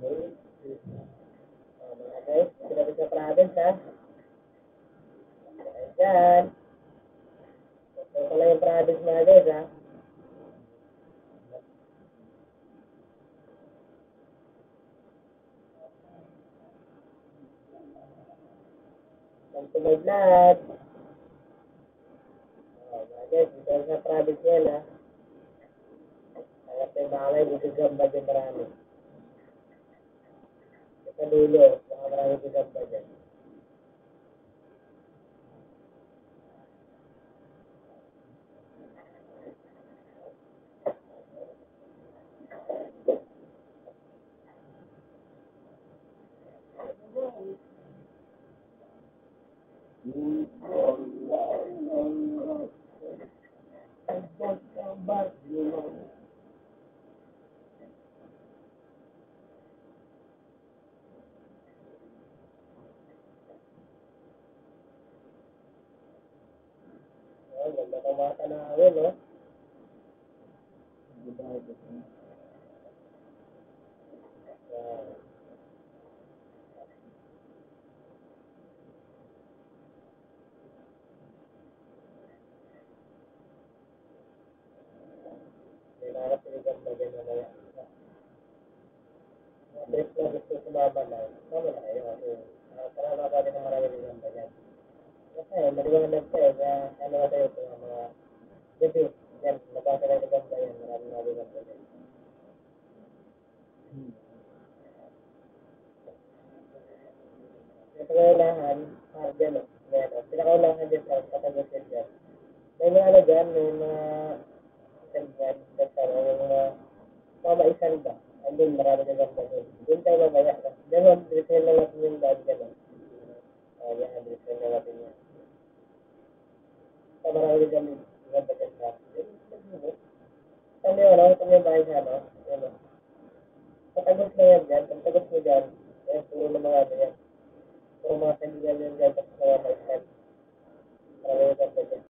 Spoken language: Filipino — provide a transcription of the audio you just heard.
Mga guys, sinabit sa province ha. Ayan. Ito pala yung province mga guys ha. Ang tumod lahat. Mga guys, ito sa province yan ha. Kaya tayo bakalay, gagamba dyan marami. Sa dulo, baka marami gagamba dyan. Ganda ng mga tanawin, no? Kailangan pinigamba dyan na kaya. Mabilis na gusto sumama lang. Sama na kayo. Para makakali ng marami pinigamba dyan. Kasi, maliwanag ka eh. Kaya, ano na tayo ito mga debut. Yan, nabasa na pinigamba yan. Marami na pinigamba dyan. Ito kailangan, dyan o. Pinakailangan dyan sa katagusin dyan. May mga ano dyan, may mga isan dyan. Basta yung mga mamaisan ba? Andun, marami na ganda dun. Doon tayo mamaya. Diyan, return na natin yung dad dyan. Yan, return na natin yan. Sa marami na dyan, ganda dyan sa. Saan yung ano? Saan yung bahay sa ano? Yan o. Patagos na yan dyan. Pagtagos mo dyan, yan, puro na mga ano yan. Puro mga kaibigan yan dyan. Tapos mga maisan. Marami na ganda dyan.